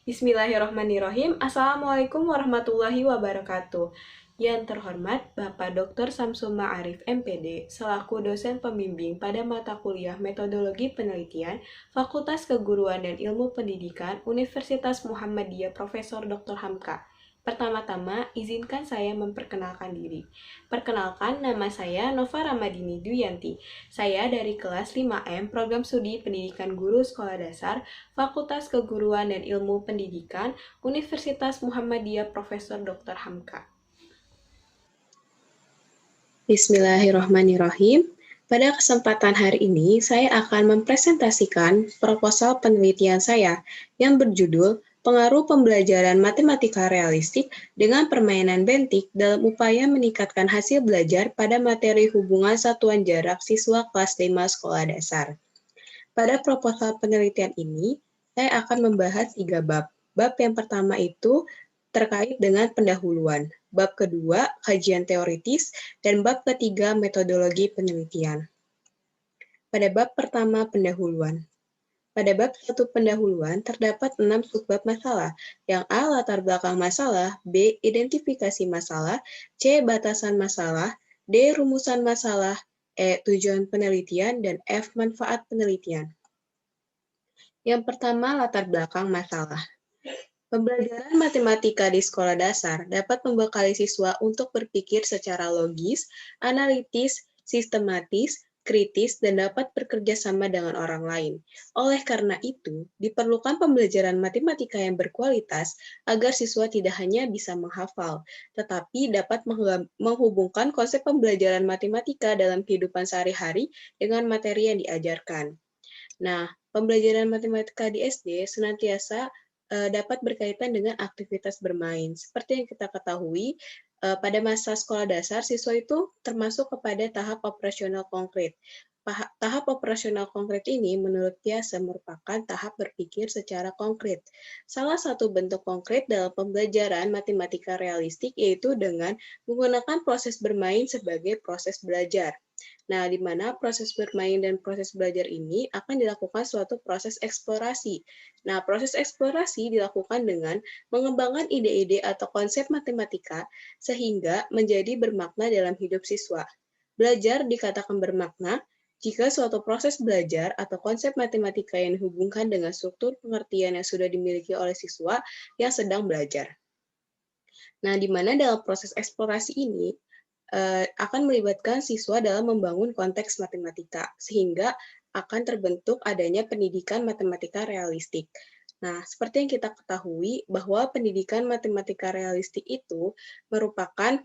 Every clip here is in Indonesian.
Bismillahirrahmanirrahim. Assalamualaikum warahmatullahi wabarakatuh. Yang terhormat Bapak Dr. Samsul Ma'arif MPD, selaku dosen pembimbing pada mata kuliah Metodologi Penelitian, Fakultas Keguruan dan Ilmu Pendidikan, Universitas Muhammadiyah Profesor Dr. Hamka. Pertama-tama, izinkan saya memperkenalkan diri. Perkenalkan, nama saya Nova Ramadini Duyanti. Saya dari kelas 5M Program Studi Pendidikan Guru Sekolah Dasar Fakultas Keguruan dan Ilmu Pendidikan, Universitas Muhammadiyah Profesor Dr. Hamka. Bismillahirrahmanirrahim. Pada kesempatan hari ini, saya akan mempresentasikan proposal penelitian saya yang berjudul Pengaruh Pembelajaran Matematika Realistik dengan Permainan Bentik dalam upaya meningkatkan hasil belajar pada materi hubungan satuan jarak siswa kelas 5 sekolah dasar. Pada proposal penelitian ini, saya akan membahas 3 bab. Bab yang pertama itu terkait dengan pendahuluan. Bab kedua, kajian teoritis, dan bab ketiga, metodologi penelitian. Pada bab pertama, pendahuluan. Pada bab 1 pendahuluan, terdapat 6 subbab masalah. Yang A, latar belakang masalah, B, identifikasi masalah, C, batasan masalah, D, rumusan masalah, E, tujuan penelitian, dan F, manfaat penelitian. Yang pertama, latar belakang masalah. Pembelajaran matematika di sekolah dasar dapat membekali siswa untuk berpikir secara logis, analitis, sistematis, kritis, dan dapat bekerja sama dengan orang lain. Oleh karena itu, diperlukan pembelajaran matematika yang berkualitas agar siswa tidak hanya bisa menghafal, tetapi dapat menghubungkan konsep pembelajaran matematika dalam kehidupan sehari-hari dengan materi yang diajarkan. Nah, pembelajaran matematika di SD senantiasa dapat berkaitan dengan aktivitas bermain. Seperti yang kita ketahui, pada masa sekolah dasar, siswa itu termasuk kepada tahap operasional konkret. Tahap operasional konkret ini menurut Piasa merupakan tahap berpikir secara konkret. Salah satu bentuk konkret dalam pembelajaran matematika realistik yaitu dengan menggunakan proses bermain sebagai proses belajar. Nah, di mana proses bermain dan proses belajar ini akan dilakukan suatu proses eksplorasi. Nah, proses eksplorasi dilakukan dengan mengembangkan ide-ide atau konsep matematika sehingga menjadi bermakna dalam hidup siswa. Belajar dikatakan bermakna jika suatu proses belajar atau konsep matematika yang dihubungkan dengan struktur pengertian yang sudah dimiliki oleh siswa yang sedang belajar. Nah, di mana dalam proses eksplorasi ini akan melibatkan siswa dalam membangun konteks matematika, sehingga akan terbentuk adanya pendidikan matematika realistik. Nah, seperti yang kita ketahui bahwa pendidikan matematika realistik itu merupakan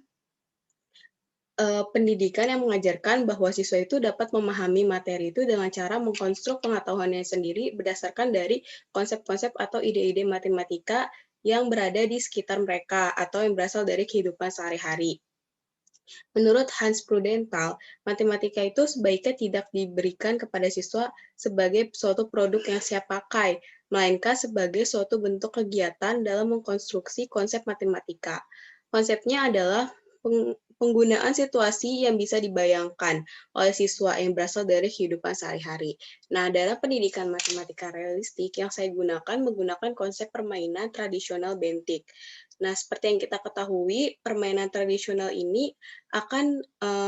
pendidikan yang mengajarkan bahwa siswa itu dapat memahami materi itu dengan cara mengkonstruk pengetahuannya sendiri berdasarkan dari konsep-konsep atau ide-ide matematika yang berada di sekitar mereka atau yang berasal dari kehidupan sehari-hari. Menurut Hans Prudenthal, matematika itu sebaiknya tidak diberikan kepada siswa sebagai suatu produk yang siap pakai, melainkan sebagai suatu bentuk kegiatan dalam mengkonstruksi konsep matematika. Konsepnya adalah penggunaan situasi yang bisa dibayangkan oleh siswa yang berasal dari kehidupan sehari-hari. Nah, dalam pendidikan matematika realistik yang saya gunakan menggunakan konsep permainan tradisional bentik. Nah, seperti yang kita ketahui, permainan tradisional ini akan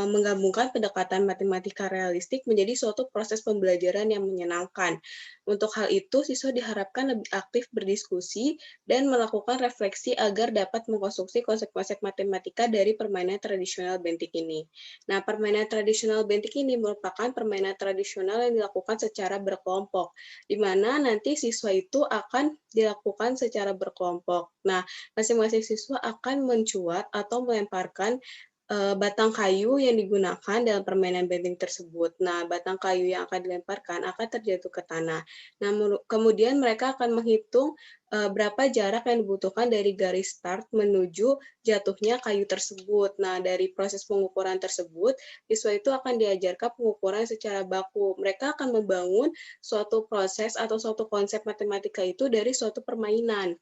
menggabungkan pendekatan matematika realistik menjadi suatu proses pembelajaran yang menyenangkan. Untuk hal itu, siswa diharapkan lebih aktif berdiskusi dan melakukan refleksi agar dapat mengkonstruksi konsep-konsep matematika dari permainan tradisional bentik ini. Nah, permainan tradisional bentik ini merupakan permainan tradisional yang dilakukan secara berkelompok, di mana nanti siswa itu akan dilakukan secara berkelompok. Nah, masing-masing siswa akan mencuat atau melemparkan batang kayu yang digunakan dalam permainan benteng tersebut. Nah, batang kayu yang akan dilemparkan akan terjatuh ke tanah. Nah, kemudian mereka akan menghitung berapa jarak yang dibutuhkan dari garis start menuju jatuhnya kayu tersebut. Nah, dari proses pengukuran tersebut, siswa itu akan diajarkan pengukuran secara baku. Mereka akan membangun suatu proses atau suatu konsep matematika itu dari suatu permainan.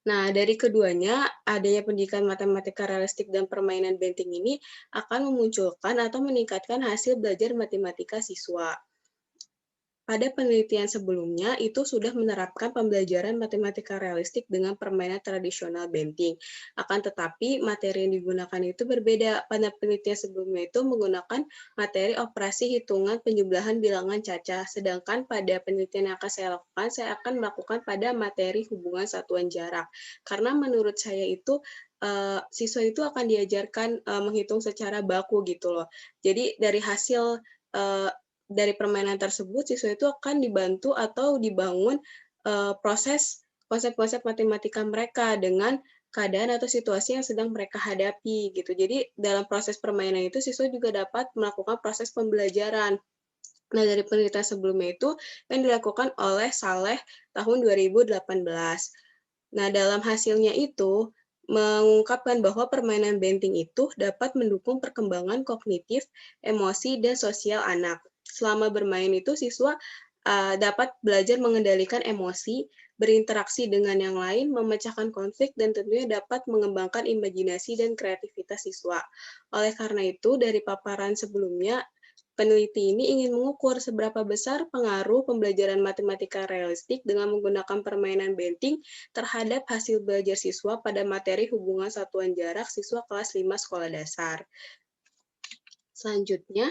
Nah, dari keduanya, adanya pendidikan matematika realistik dan permainan benting ini akan memunculkan atau meningkatkan hasil belajar matematika siswa. pada penelitian sebelumnya itu sudah menerapkan pembelajaran matematika realistik dengan permainan tradisional Benting. Akan tetapi materi yang digunakan itu berbeda. Pada penelitian sebelumnya itu menggunakan materi operasi hitungan penjumlahan bilangan cacah. Sedangkan pada penelitian yang akan saya lakukan, saya akan melakukan pada materi hubungan satuan jarak. Karena menurut saya itu siswa itu akan diajarkan menghitung secara baku gitu loh. Jadi dari hasil dari permainan tersebut, siswa itu akan dibantu atau dibangun proses konsep-konsep matematika mereka dengan keadaan atau situasi yang sedang mereka hadapi gitu. Jadi dalam proses permainan itu siswa juga dapat melakukan proses pembelajaran. Nah, dari penelitian sebelumnya itu yang dilakukan oleh Saleh tahun 2018. Nah, dalam hasilnya itu mengungkapkan bahwa permainan benting itu dapat mendukung perkembangan kognitif, emosi, dan sosial anak. Selama bermain itu siswa dapat belajar mengendalikan emosi, berinteraksi dengan yang lain, memecahkan konflik, dan tentunya dapat mengembangkan imajinasi dan kreativitas siswa. Oleh karena itu, dari paparan sebelumnya, peneliti ini ingin mengukur seberapa besar pengaruh pembelajaran matematika realistik dengan menggunakan permainan benting terhadap hasil belajar siswa pada materi hubungan satuan jarak siswa kelas 5 sekolah dasar. Selanjutnya,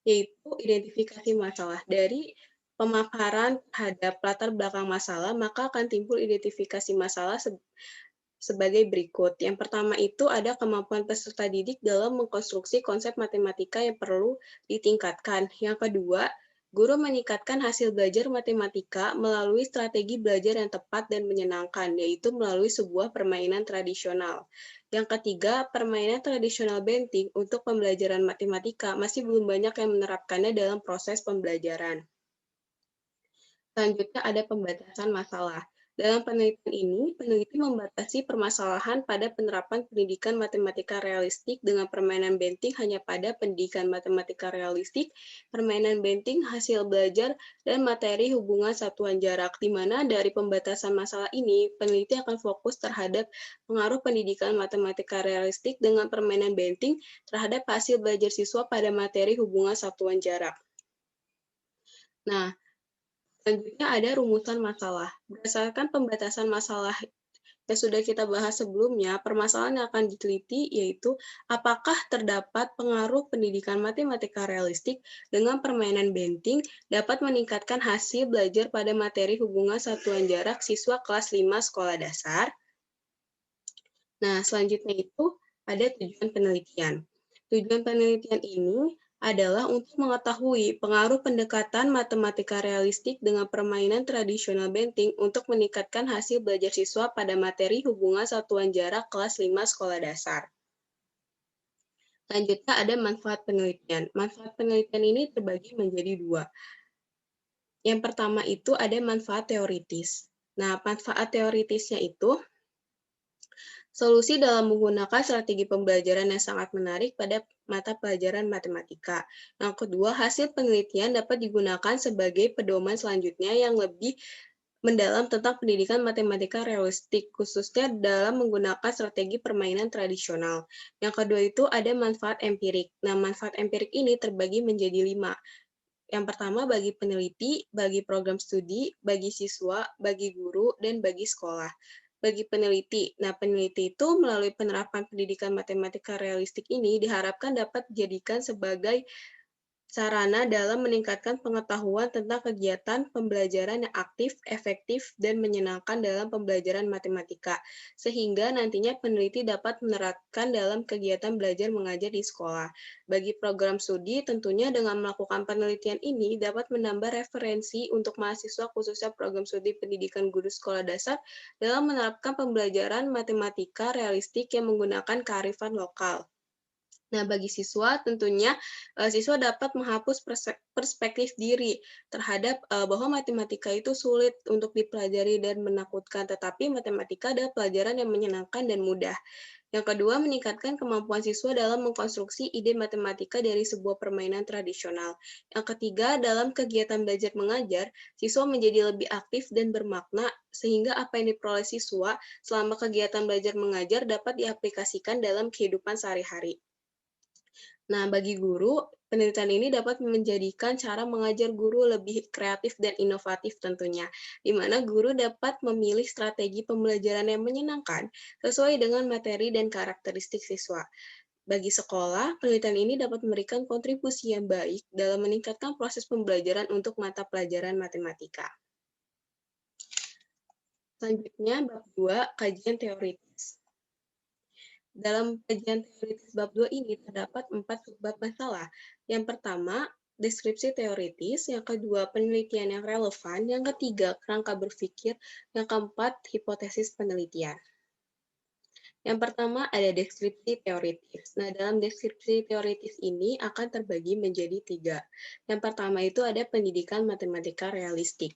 yaitu identifikasi masalah. Dari pemaparan terhadap latar belakang masalah, maka akan timbul identifikasi masalah sebagai berikut. Yang pertama itu ada kemampuan peserta didik dalam mengkonstruksi konsep matematika yang perlu ditingkatkan. Yang kedua, guru meningkatkan hasil belajar matematika melalui strategi belajar yang tepat dan menyenangkan, yaitu melalui sebuah permainan tradisional. Yang ketiga, permainan tradisional benting untuk pembelajaran matematika masih belum banyak yang menerapkannya dalam proses pembelajaran. Selanjutnya ada pembatasan masalah. Dalam penelitian ini, peneliti membatasi permasalahan pada penerapan pendidikan matematika realistik dengan permainan benting hanya pada pendidikan matematika realistik, permainan benting, hasil belajar, dan materi hubungan satuan jarak, di mana dari pembatasan masalah ini, peneliti akan fokus terhadap pengaruh pendidikan matematika realistik dengan permainan benting terhadap hasil belajar siswa pada materi hubungan satuan jarak. Nah, selanjutnya ada rumusan masalah. Berdasarkan pembatasan masalah yang sudah kita bahas sebelumnya, permasalahan yang akan diteliti yaitu apakah terdapat pengaruh pendidikan matematika realistik dengan permainan benting dapat meningkatkan hasil belajar pada materi hubungan satuan jarak siswa kelas 5 sekolah dasar. Nah, selanjutnya itu ada tujuan penelitian. Tujuan penelitian ini adalah untuk mengetahui pengaruh pendekatan matematika realistik dengan permainan tradisional benting untuk meningkatkan hasil belajar siswa pada materi hubungan satuan jarak kelas 5 sekolah dasar. Selanjutnya ada manfaat penelitian. Manfaat penelitian ini terbagi menjadi dua. Yang pertama itu ada manfaat teoritis. Nah, manfaat teoritisnya itu solusi dalam menggunakan strategi pembelajaran yang sangat menarik pada mata pelajaran matematika. Yang kedua, hasil penelitian dapat digunakan sebagai pedoman selanjutnya yang lebih mendalam tentang pendidikan matematika realistik, khususnya dalam menggunakan strategi permainan tradisional. Yang kedua itu ada manfaat empirik. Nah, manfaat empirik ini terbagi menjadi 5. Yang pertama bagi peneliti, bagi program studi, bagi siswa, bagi guru, dan bagi sekolah. Bagi peneliti, nah peneliti itu melalui penerapan pendidikan matematika realistik ini diharapkan dapat dijadikan sebagai sarana dalam meningkatkan pengetahuan tentang kegiatan pembelajaran yang aktif, efektif, dan menyenangkan dalam pembelajaran matematika, sehingga nantinya peneliti dapat menerapkan dalam kegiatan belajar mengajar di sekolah. Bagi program studi, tentunya dengan melakukan penelitian ini dapat menambah referensi untuk mahasiswa khususnya program studi pendidikan guru sekolah dasar dalam menerapkan pembelajaran matematika realistik yang menggunakan kearifan lokal. Nah, bagi siswa tentunya siswa dapat menghapus perspektif diri terhadap bahwa matematika itu sulit untuk dipelajari dan menakutkan, tetapi matematika adalah pelajaran yang menyenangkan dan mudah. Yang kedua, meningkatkan kemampuan siswa dalam mengkonstruksi ide matematika dari sebuah permainan tradisional. Yang ketiga, dalam kegiatan belajar mengajar, siswa menjadi lebih aktif dan bermakna sehingga apa yang diperoleh siswa selama kegiatan belajar mengajar dapat diaplikasikan dalam kehidupan sehari-hari. Nah, bagi guru, penelitian ini dapat menjadikan cara mengajar guru lebih kreatif dan inovatif tentunya, di mana guru dapat memilih strategi pembelajaran yang menyenangkan sesuai dengan materi dan karakteristik siswa. Bagi sekolah, penelitian ini dapat memberikan kontribusi yang baik dalam meningkatkan proses pembelajaran untuk mata pelajaran matematika. Selanjutnya, bab 2, kajian teoritis. Dalam kajian teoritis bab 2 ini terdapat 4 subbab masalah. Yang pertama, deskripsi teoritis, yang kedua, penelitian yang relevan, yang ketiga, kerangka berpikir, yang keempat, hipotesis penelitian. Yang pertama ada deskripsi teoritis. Nah, dalam deskripsi teoritis ini akan terbagi menjadi 3. Yang pertama itu ada pendidikan matematika realistik.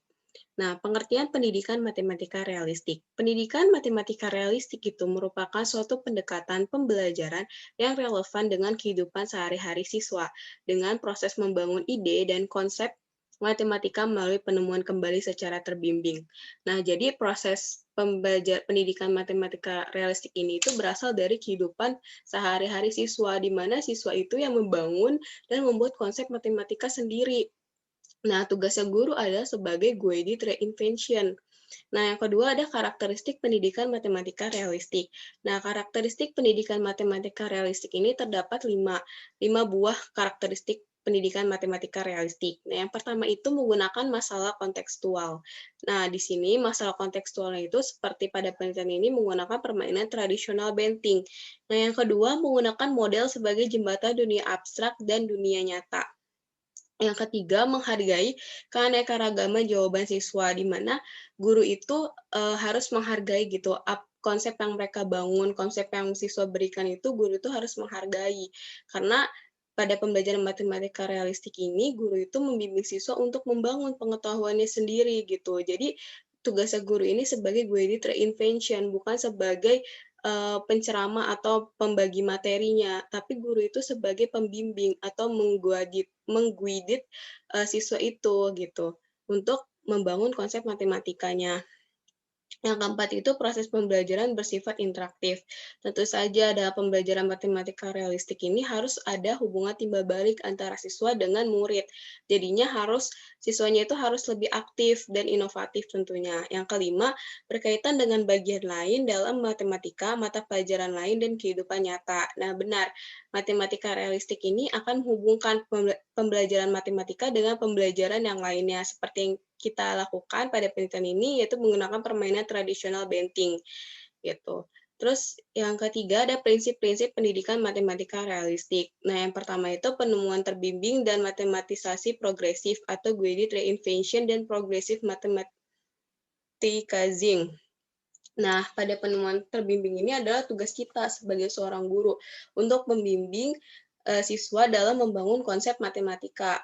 Nah, pengertian pendidikan matematika realistik. Pendidikan matematika realistik itu merupakan suatu pendekatan pembelajaran yang relevan dengan kehidupan sehari-hari siswa, dengan proses membangun ide dan konsep matematika melalui penemuan kembali secara terbimbing. Nah, jadi proses pendidikan matematika realistik ini itu berasal dari kehidupan sehari-hari siswa, di mana siswa itu yang membangun dan membuat konsep matematika sendiri. Nah, tugasnya guru adalah sebagai guided reinvention. Nah, yang kedua ada karakteristik pendidikan matematika realistik. Nah, karakteristik pendidikan matematika realistik ini terdapat 5 buah karakteristik pendidikan matematika realistik. Nah, yang pertama itu menggunakan masalah kontekstual. Nah, di sini masalah kontekstualnya itu seperti pada penelitian ini menggunakan permainan tradisional benteng. Nah, yang kedua menggunakan model sebagai jembatan dunia abstrak dan dunia nyata. Yang ketiga, menghargai keanekaragaman jawaban siswa, di mana guru itu harus menghargai gitu konsep yang mereka bangun, konsep yang siswa berikan itu guru itu harus menghargai. Karena pada pembelajaran matematika realistik ini, guru itu membimbing siswa untuk membangun pengetahuannya sendiri gitu. Jadi tugasnya guru ini sebagai guided reinvention, bukan sebagai penceramah atau pembagi materinya, tapi guru itu sebagai pembimbing atau mengguidit siswa itu gitu untuk membangun konsep matematikanya. Yang keempat itu proses pembelajaran bersifat interaktif. Tentu saja dalam pembelajaran matematika realistik ini harus ada hubungan timbal balik antara siswa dengan murid. Jadinya siswanya itu harus lebih aktif dan inovatif tentunya. Yang kelima, berkaitan dengan bagian lain dalam matematika, mata pelajaran lain dan kehidupan nyata. Nah, benar, matematika realistik ini akan menghubungkan pembelajaran matematika dengan pembelajaran yang lainnya, seperti yang kita lakukan pada penelitian ini yaitu menggunakan permainan tradisional benteng gitu. Terus yang ketiga ada prinsip-prinsip pendidikan matematika realistik. Nah, yang pertama itu penemuan terbimbing dan matematisasi progresif atau guided reinvention dan progressive mathematicizing. Nah, pada penemuan terbimbing ini adalah tugas kita sebagai seorang guru untuk membimbing siswa dalam membangun konsep matematika.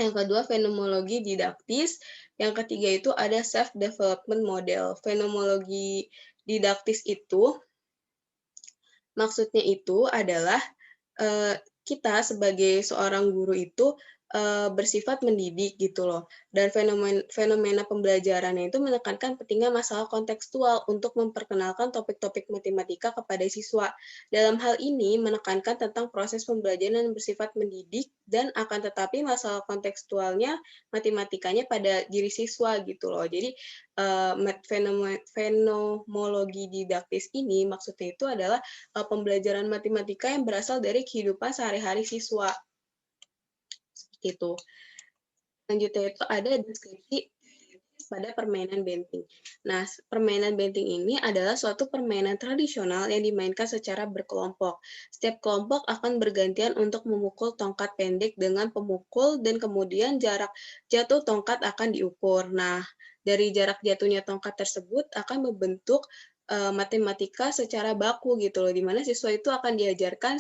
Yang kedua, fenomenologi didaktis. Yang ketiga itu ada self-development model. Fenomenologi didaktis itu, maksudnya itu adalah kita sebagai seorang guru itu bersifat mendidik gitu loh. Dan fenomena pembelajarannya itu menekankan pentingnya masalah kontekstual untuk memperkenalkan topik-topik matematika kepada siswa. Dalam hal ini menekankan tentang proses pembelajaran yang bersifat mendidik dan akan tetapi masalah kontekstualnya matematikanya pada diri siswa gitu loh. Jadi fenomenologi didaktis ini maksudnya itu adalah pembelajaran matematika yang berasal dari kehidupan sehari-hari siswa. Seperti itu. Selanjutnya itu ada deskripsi pada permainan benteng. Nah, permainan benteng ini adalah suatu permainan tradisional yang dimainkan secara berkelompok. Setiap kelompok akan bergantian untuk memukul tongkat pendek dengan pemukul dan kemudian jarak jatuh tongkat akan diukur. Nah, dari jarak jatuhnya tongkat tersebut akan membentuk matematika secara baku gitu loh, di mana siswa itu akan diajarkan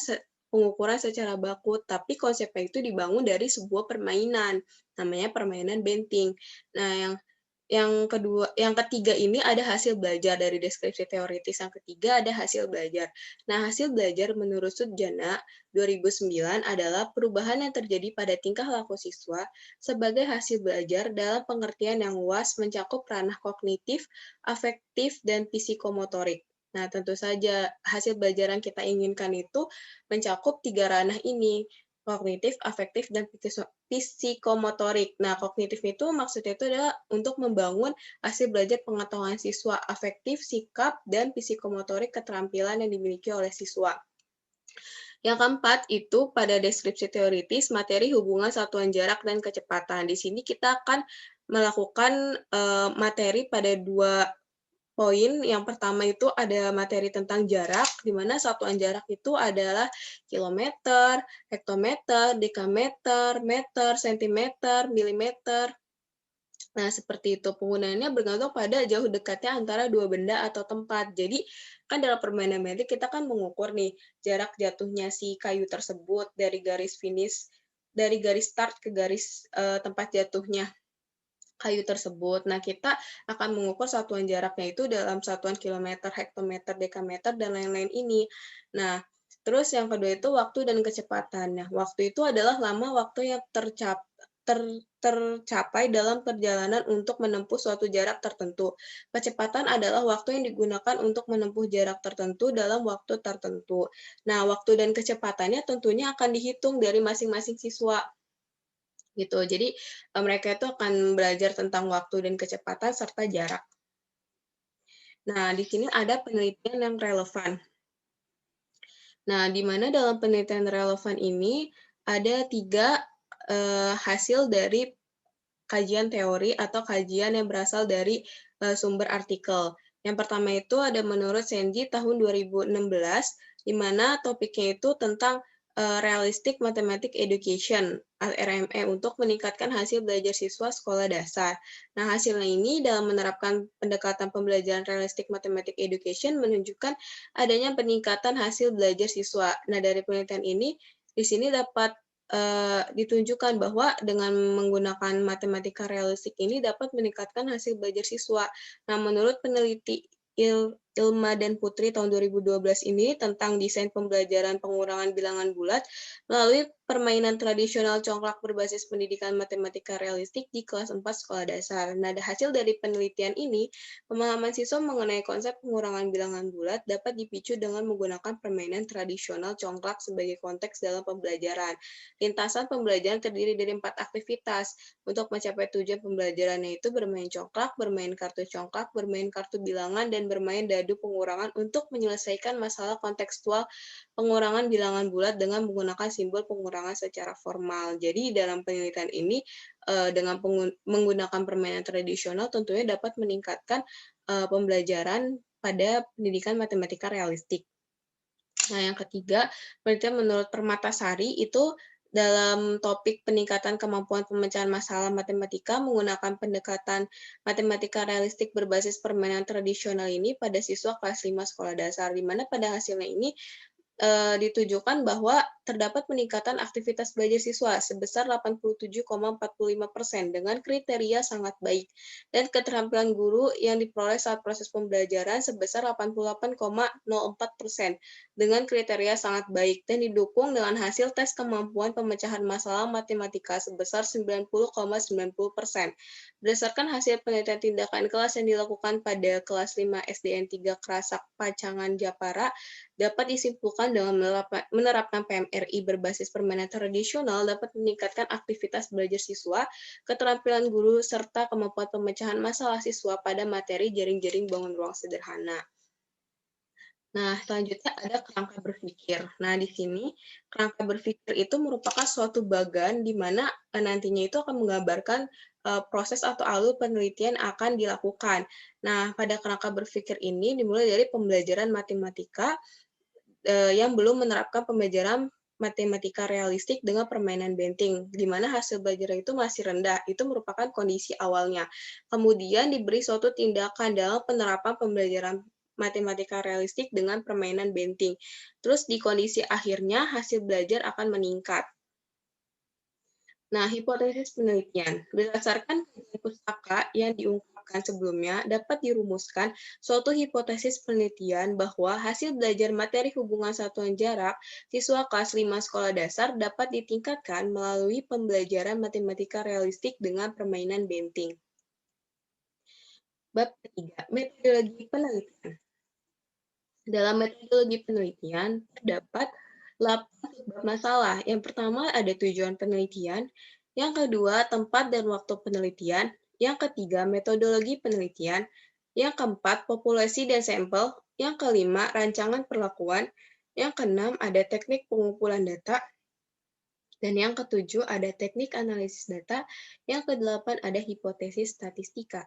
pengukuran secara baku, tapi konsepnya itu dibangun dari sebuah permainan, namanya permainan benteng. Nah, yang ketiga ini ada hasil belajar dari deskripsi teoritis. Yang ketiga ada hasil belajar. Nah, hasil belajar menurut Sudjana 2009 adalah perubahan yang terjadi pada tingkah laku siswa sebagai hasil belajar dalam pengertian yang luas mencakup ranah kognitif, afektif, dan psikomotorik. Nah, tentu saja hasil belajar yang kita inginkan itu mencakup 3 ranah ini, kognitif, afektif, dan psikomotorik. Nah, kognitif itu maksudnya itu adalah untuk membangun hasil belajar pengetahuan siswa, afektif, sikap, dan psikomotorik keterampilan yang dimiliki oleh siswa. Yang keempat itu pada deskripsi teoritis materi hubungan satuan jarak dan kecepatan. Di sini kita akan melakukan materi pada 2 poin. Yang pertama itu ada materi tentang jarak, di mana satuan jarak itu adalah kilometer, hektometer, dekameter, meter, sentimeter, milimeter. Nah, seperti itu. Penggunaannya bergantung pada jauh dekatnya antara dua benda atau tempat. Jadi, kan dalam permainan medik kita kan mengukur nih jarak jatuhnya si kayu tersebut dari garis finish, dari garis start ke garis tempat jatuhnya kayu tersebut. Nah, kita akan mengukur satuan jaraknya itu dalam satuan kilometer, hektometer, dekameter, dan lain-lain ini. Nah, terus yang kedua itu waktu dan kecepatan. Nah, waktu itu adalah lama waktu yang tercapai dalam perjalanan untuk menempuh suatu jarak tertentu. Kecepatan adalah waktu yang digunakan untuk menempuh jarak tertentu dalam waktu tertentu. Nah, waktu dan kecepatannya tentunya akan dihitung dari masing-masing siswa gitu. Jadi, mereka itu akan belajar tentang waktu dan kecepatan serta jarak. Nah, di sini ada penelitian yang relevan. Nah, di mana dalam penelitian relevan ini ada 3 hasil dari kajian teori atau kajian yang berasal dari sumber artikel. Yang pertama itu ada menurut Senji tahun 2016, di mana topiknya itu tentang Realistic Mathematics Education (RME) untuk meningkatkan hasil belajar siswa sekolah dasar. Nah, hasilnya ini dalam menerapkan pendekatan pembelajaran Realistic Mathematics Education menunjukkan adanya peningkatan hasil belajar siswa. Nah, dari penelitian ini di sini dapat ditunjukkan bahwa dengan menggunakan matematika realistik ini dapat meningkatkan hasil belajar siswa. Nah, menurut peneliti Ilma dan Putri tahun 2012 ini tentang desain pembelajaran pengurangan bilangan bulat melalui permainan tradisional congklak berbasis pendidikan matematika realistik di kelas 4 sekolah dasar. Nah, hasil dari penelitian ini, pemahaman siswa mengenai konsep pengurangan bilangan bulat dapat dipicu dengan menggunakan permainan tradisional congklak sebagai konteks dalam pembelajaran. Lintasan pembelajaran terdiri dari 4 aktivitas. Untuk mencapai tujuan pembelajarannya itu bermain congklak, bermain kartu congklak, bermain kartu bilangan, dan bermain dadu pengurangan untuk menyelesaikan masalah kontekstual pengurangan bilangan bulat dengan menggunakan simbol pengurangan secara formal. Jadi dalam penelitian ini dengan menggunakan permainan tradisional tentunya dapat meningkatkan pembelajaran pada pendidikan matematika realistik. Nah, yang ketiga, penelitian menurut Permatasari itu dalam topik peningkatan kemampuan pemecahan masalah matematika menggunakan pendekatan matematika realistik berbasis permainan tradisional ini pada siswa kelas 5 sekolah dasar, di mana pada hasilnya ini ditujukan bahwa terdapat peningkatan aktivitas belajar siswa sebesar 87,45% dengan kriteria sangat baik, dan keterampilan guru yang diperoleh saat proses pembelajaran sebesar 88,04% dengan kriteria sangat baik, dan didukung dengan hasil tes kemampuan pemecahan masalah matematika sebesar 90,90%. Berdasarkan hasil penelitian tindakan kelas yang dilakukan pada kelas 5 SDN 3 Kerasak Pacangan Japara, dapat disimpulkan dengan menerapkan PMRI berbasis permainan tradisional dapat meningkatkan aktivitas belajar siswa, keterampilan guru, serta kemampuan pemecahan masalah siswa pada materi jaring-jaring bangun ruang sederhana. Nah, selanjutnya ada kerangka berpikir. Nah, di sini kerangka berpikir itu merupakan suatu bagan di mana nantinya itu akan menggambarkan proses atau alur penelitian akan dilakukan. Nah, pada kerangka berpikir ini dimulai dari pembelajaran matematika yang belum menerapkan pembelajaran matematika realistik dengan permainan benting, di mana hasil belajar itu masih rendah. Itu merupakan kondisi awalnya. Kemudian diberi suatu tindakan dalam penerapan pembelajaran matematika realistik dengan permainan benting. Terus di kondisi akhirnya hasil belajar akan meningkat. Nah, hipotesis penelitian. Berdasarkan pustaka yang diungkapkan sebelumnya, dapat dirumuskan suatu hipotesis penelitian bahwa hasil belajar materi hubungan satuan jarak siswa kelas 5 sekolah dasar dapat ditingkatkan melalui pembelajaran matematika realistik dengan permainan benting. Bab ketiga, metodologi penelitian. Dalam metodologi penelitian, terdapat 8 sumber masalah. Yang pertama ada tujuan penelitian, yang kedua tempat dan waktu penelitian, yang ketiga metodologi penelitian, yang keempat populasi dan sampel, yang kelima rancangan perlakuan, yang keenam ada teknik pengumpulan data, dan yang ketujuh ada teknik analisis data, yang kedelapan ada hipotesis statistika.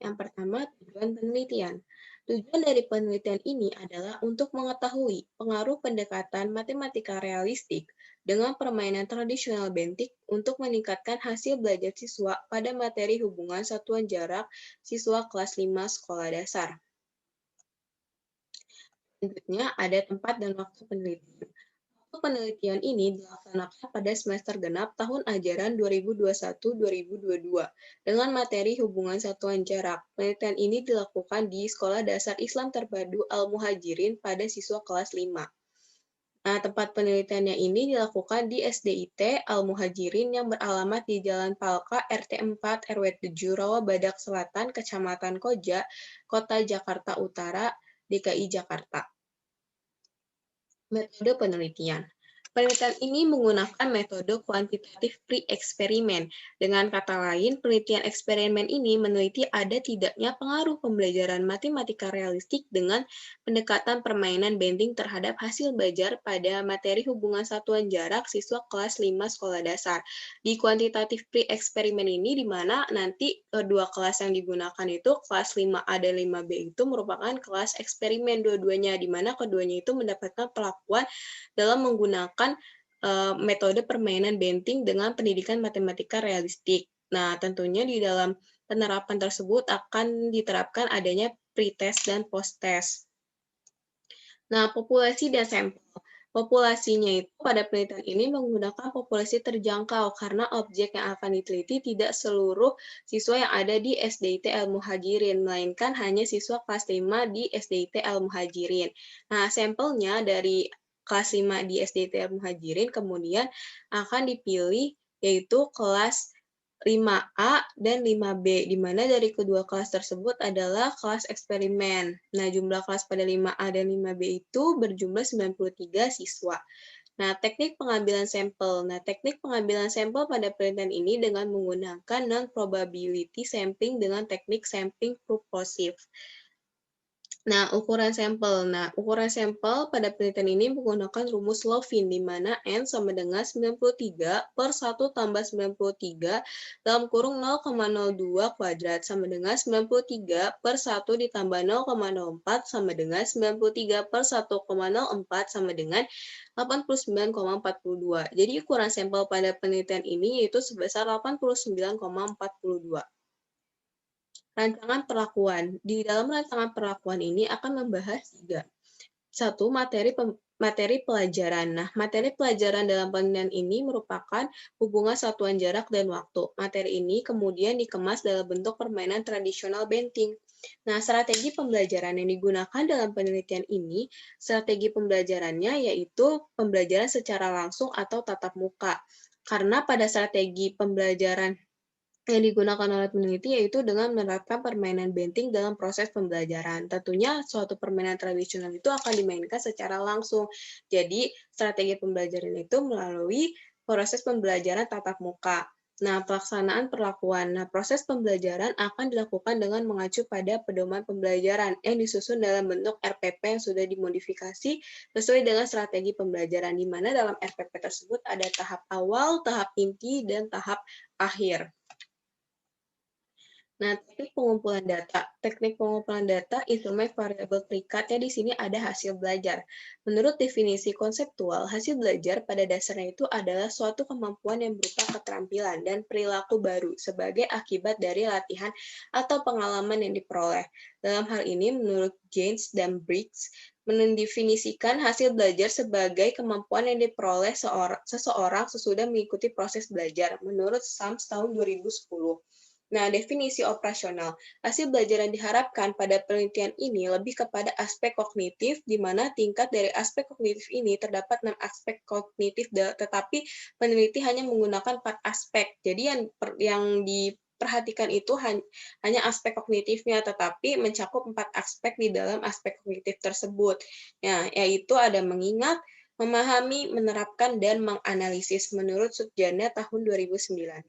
Yang pertama, tujuan penelitian. Tujuan dari penelitian ini adalah untuk mengetahui pengaruh pendekatan matematika realistik dengan permainan tradisional bentik untuk meningkatkan hasil belajar siswa pada materi hubungan satuan jarak siswa kelas 5 sekolah dasar. Selanjutnya, ada tempat dan waktu penelitian. Penelitian ini dilaksanakan pada semester genap tahun ajaran 2021-2022 dengan materi hubungan satuan jarak. Penelitian ini dilakukan di Sekolah Dasar Islam Terpadu Al-Muhajirin pada siswa kelas 5. Nah, tempat penelitiannya ini dilakukan di SDIT Al-Muhajirin yang beralamat di Jalan Palka RT 4 RW 7 Rawabadak Selatan, Kecamatan Koja, Kota Jakarta Utara, DKI Jakarta. Metode penelitian. Penelitian ini menggunakan metode kuantitatif pre-eksperimen. Dengan kata lain, penelitian eksperimen ini meneliti ada tidaknya pengaruh pembelajaran matematika realistik dengan pendekatan permainan bending terhadap hasil belajar pada materi hubungan satuan jarak siswa kelas 5 sekolah dasar. Di kuantitatif pre-eksperimen ini, di mana nanti dua kelas yang digunakan itu, kelas 5A dan 5B itu merupakan kelas eksperimen dua-duanya, di mana keduanya itu mendapatkan perlakuan dalam menggunakan metode permainan benting dengan pendidikan matematika realistik. Nah, tentunya di dalam penerapan tersebut akan diterapkan adanya pre-test dan post-test. Nah, populasi dan sampel. Populasinya itu pada penelitian ini menggunakan populasi terjangkau karena objek yang akan diteliti tidak seluruh siswa yang ada di SDIT Al-Muhajirin, melainkan hanya siswa kelas 5 di SDIT Al-Muhajirin. Nah, sampelnya dari kelas 5 di SDIT Al-Muhajirin kemudian akan dipilih yaitu kelas 5A dan 5B, di mana dari kedua kelas tersebut adalah kelas eksperimen. Nah, jumlah kelas pada 5A dan 5B itu berjumlah 93 siswa. Nah, teknik pengambilan sampel. Nah, teknik pengambilan sampel pada penelitian ini dengan menggunakan non-probability sampling dengan teknik sampling purposive. Nah, ukuran sampel. Nah, ukuran sampel pada penelitian ini menggunakan rumus Lovin, di mana N sama dengan 93 per 1 tambah 93 dalam kurung 0,02 kuadrat sama dengan 93 per 1 ditambah 0,04 sama dengan 93 per 1,04 sama dengan 89,42. Jadi, ukuran sampel pada penelitian ini yaitu sebesar 89,42. Rancangan perlakuan. Di dalam rancangan perlakuan ini akan membahas 3. 1. Materi pelajaran. Nah, materi pelajaran dalam penelitian ini merupakan hubungan satuan jarak dan waktu. Materi ini kemudian dikemas dalam bentuk permainan tradisional benting. Nah, strategi pembelajaran yang digunakan dalam penelitian ini, strategi pembelajarannya yaitu pembelajaran secara langsung atau tatap muka. Karena pada strategi pembelajaran yang digunakan oleh peneliti yaitu dengan menerapkan permainan benting dalam proses pembelajaran. Tentunya suatu permainan tradisional itu akan dimainkan secara langsung. Jadi, strategi pembelajaran itu melalui proses pembelajaran tatap muka. Nah, pelaksanaan perlakuan. Nah, proses pembelajaran akan dilakukan dengan mengacu pada pedoman pembelajaran yang disusun dalam bentuk RPP yang sudah dimodifikasi sesuai dengan strategi pembelajaran, di mana dalam RPP tersebut ada tahap awal, tahap inti, dan tahap akhir. Nah, teknik pengumpulan data. Teknik pengumpulan data, instrumen variabel perikatnya di sini ada hasil belajar. Menurut definisi konseptual, hasil belajar pada dasarnya itu adalah suatu kemampuan yang berupa keterampilan dan perilaku baru sebagai akibat dari latihan atau pengalaman yang diperoleh. Dalam hal ini, menurut James dan Briggs, mendefinisikan hasil belajar sebagai kemampuan yang diperoleh seseorang sesudah mengikuti proses belajar, menurut Sams tahun 2010. Nah, definisi operasional. Hasil belajar yang diharapkan pada penelitian ini lebih kepada aspek kognitif, di mana tingkat dari aspek kognitif ini terdapat 6 aspek kognitif, tetapi peneliti hanya menggunakan 4 aspek. Jadi yang perhatikan itu hanya aspek kognitifnya, tetapi mencakup 4 aspek di dalam aspek kognitif tersebut. Ya, yaitu ada mengingat, memahami, menerapkan, dan menganalisis menurut Sutjana tahun 2009.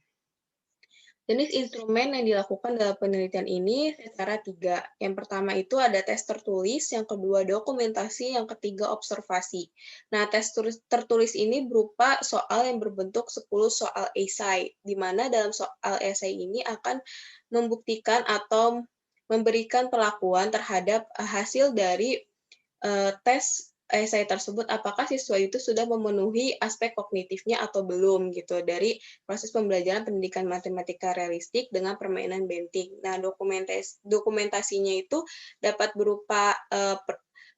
Jenis instrumen yang dilakukan dalam penelitian ini secara 3. Yang pertama itu ada tes tertulis, yang kedua dokumentasi, yang ketiga observasi. Nah, tes tertulis ini berupa soal yang berbentuk 10 soal esai, di mana dalam soal esai ini akan membuktikan atau memberikan perlakuan terhadap hasil dari tes esai tersebut, apakah siswa itu sudah memenuhi aspek kognitifnya atau belum gitu dari proses pembelajaran pendidikan matematika realistik dengan permainan Benting. Nah, dokumentasinya itu dapat berupa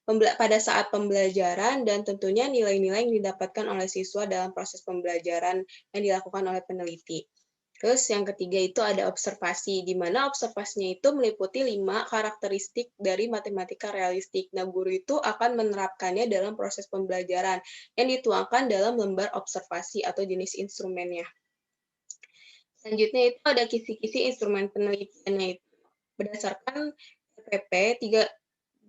pada saat pembelajaran dan tentunya nilai-nilai yang didapatkan oleh siswa dalam proses pembelajaran yang dilakukan oleh peneliti. Terus yang ketiga itu ada observasi, di mana observasinya itu meliputi 5 karakteristik dari matematika realistik. Nah, guru itu akan menerapkannya dalam proses pembelajaran yang dituangkan dalam lembar observasi atau jenis instrumennya. Selanjutnya itu ada kisi-kisi instrumen penelitiannya itu berdasarkan PPP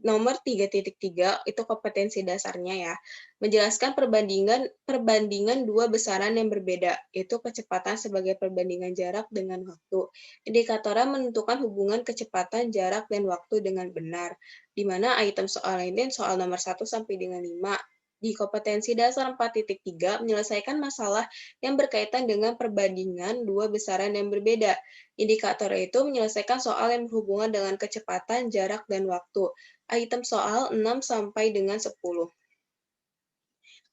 nomor 3.3 itu kompetensi dasarnya ya. Menjelaskan perbandingan dua besaran yang berbeda, yaitu kecepatan sebagai perbandingan jarak dengan waktu. Indikatornya menentukan hubungan kecepatan, jarak, dan waktu dengan benar, di mana item soal ini soal nomor 1 sampai dengan 5. Di kompetensi dasar 4.3 menyelesaikan masalah yang berkaitan dengan perbandingan dua besaran yang berbeda. Indikator itu menyelesaikan soal yang berhubungan dengan kecepatan, jarak, dan waktu. Item soal 6 sampai dengan 10.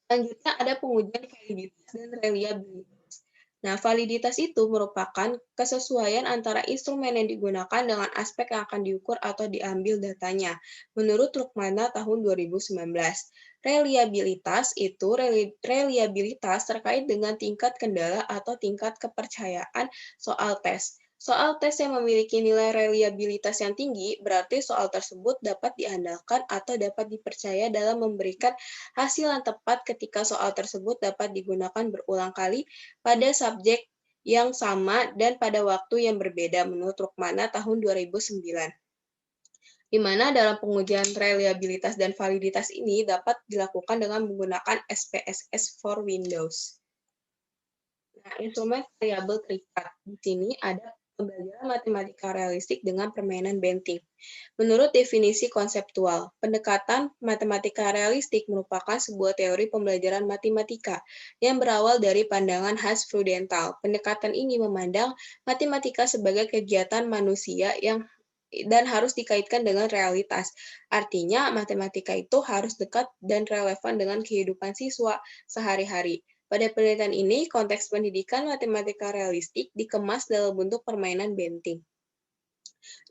Selanjutnya ada pengujian validitas dan reliabilitas. Nah, validitas itu merupakan kesesuaian antara instrumen yang digunakan dengan aspek yang akan diukur atau diambil datanya, menurut Rukmana tahun 2019. Reliabilitas itu reliabilitas terkait dengan tingkat kendala atau tingkat kepercayaan soal tes. Soal tes yang memiliki nilai reliabilitas yang tinggi berarti soal tersebut dapat diandalkan atau dapat dipercaya dalam memberikan hasil yang tepat ketika soal tersebut dapat digunakan berulang kali pada subjek yang sama dan pada waktu yang berbeda menurut Rukmana tahun 2009. Di mana dalam pengujian reliabilitas dan validitas ini dapat dilakukan dengan menggunakan SPSS for Windows. Nah, instrumen variabel terikat. Di sini ada pembelajaran matematika realistik dengan permainan Benting. Menurut definisi konseptual, pendekatan matematika realistik merupakan sebuah teori pembelajaran matematika yang berawal dari pandangan Haas-Frudental. Pendekatan ini memandang matematika sebagai kegiatan manusia dan harus dikaitkan dengan realitas. Artinya, matematika itu harus dekat dan relevan dengan kehidupan siswa sehari-hari. Pada penelitian ini, konteks pendidikan matematika realistik dikemas dalam bentuk permainan Benting.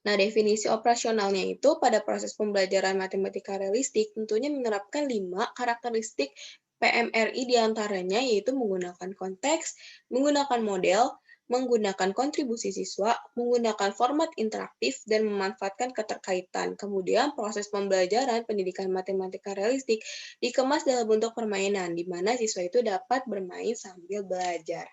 Nah, definisi operasionalnya itu pada proses pembelajaran matematika realistik tentunya menerapkan 5 karakteristik PMRI diantaranya yaitu menggunakan konteks, menggunakan model, menggunakan kontribusi siswa, menggunakan format interaktif, dan memanfaatkan keterkaitan. Kemudian, proses pembelajaran pendidikan matematika realistik dikemas dalam bentuk permainan, di mana siswa itu dapat bermain sambil belajar.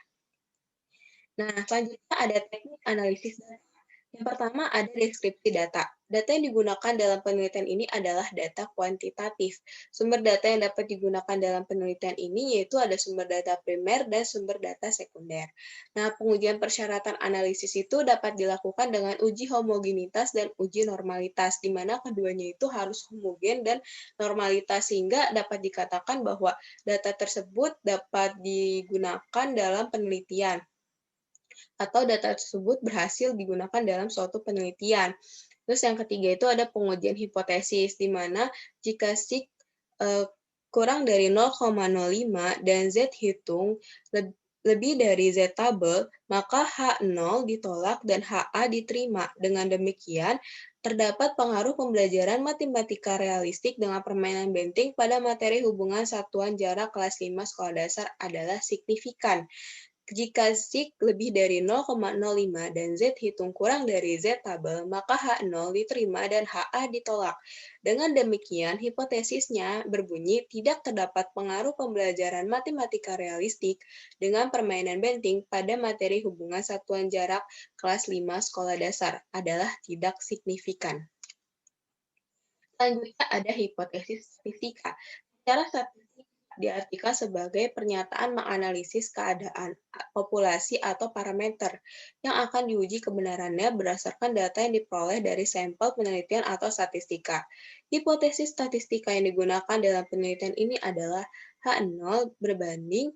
Nah, selanjutnya ada teknik analisis data. Yang pertama ada deskripsi data. Data yang digunakan dalam penelitian ini adalah data kuantitatif. Sumber data yang dapat digunakan dalam penelitian ini yaitu ada sumber data primer dan sumber data sekunder. Nah, pengujian persyaratan analisis itu dapat dilakukan dengan uji homogenitas dan uji normalitas, di mana keduanya itu harus homogen dan normalitas, sehingga dapat dikatakan bahwa data tersebut dapat digunakan dalam penelitian atau data tersebut berhasil digunakan dalam suatu penelitian. Terus yang ketiga itu ada pengujian hipotesis, di mana jika sig kurang dari 0,05 dan Z hitung lebih dari Z tabel, maka H0 ditolak dan HA diterima. Dengan demikian, terdapat pengaruh pembelajaran matematika realistik dengan permainan Benting pada materi hubungan satuan jarak kelas 5 sekolah dasar adalah signifikan. Jika Z lebih dari 0,05 dan Z hitung kurang dari Z tabel, maka H0 diterima dan HA ditolak. Dengan demikian, hipotesisnya berbunyi tidak terdapat pengaruh pembelajaran matematika realistik dengan permainan benting pada materi hubungan satuan jarak kelas 5 sekolah dasar adalah tidak signifikan. Selanjutnya ada hipotesis statistika. Secara statistik diartikan sebagai pernyataan menganalisis keadaan populasi atau parameter yang akan diuji kebenarannya berdasarkan data yang diperoleh dari sampel penelitian atau statistika. Hipotesis statistika yang digunakan dalam penelitian ini adalah H0 berbanding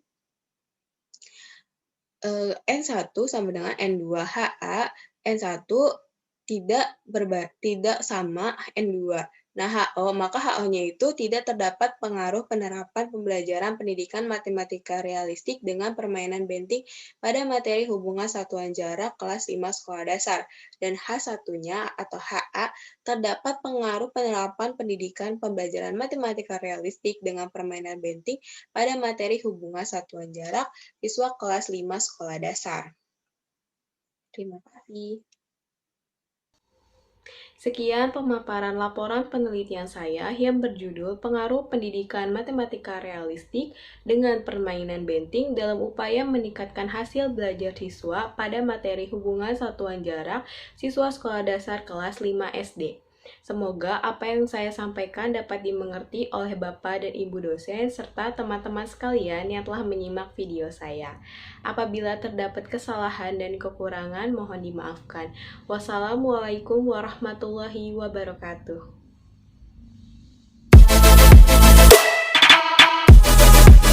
N1 sama dengan N2. HA N1 tidak sama N2. Nah, maka HO-nya itu tidak terdapat pengaruh penerapan pembelajaran pendidikan matematika realistik dengan permainan benting pada materi hubungan satuan jarak kelas 5 sekolah dasar. Dan H1-nya atau HA terdapat pengaruh penerapan pendidikan pembelajaran matematika realistik dengan permainan benting pada materi hubungan satuan jarak siswa kelas 5 sekolah dasar. Terima kasih. Sekian pemaparan laporan penelitian saya yang berjudul Pengaruh Pendidikan Matematika Realistik dengan Permainan Benting dalam upaya meningkatkan hasil belajar siswa pada materi hubungan satuan jarak siswa sekolah dasar kelas 5 SD. Semoga apa yang saya sampaikan dapat dimengerti oleh Bapak dan Ibu dosen serta teman-teman sekalian yang telah menyimak video saya. Apabila terdapat kesalahan dan kekurangan, mohon dimaafkan. Wassalamualaikum warahmatullahi wabarakatuh.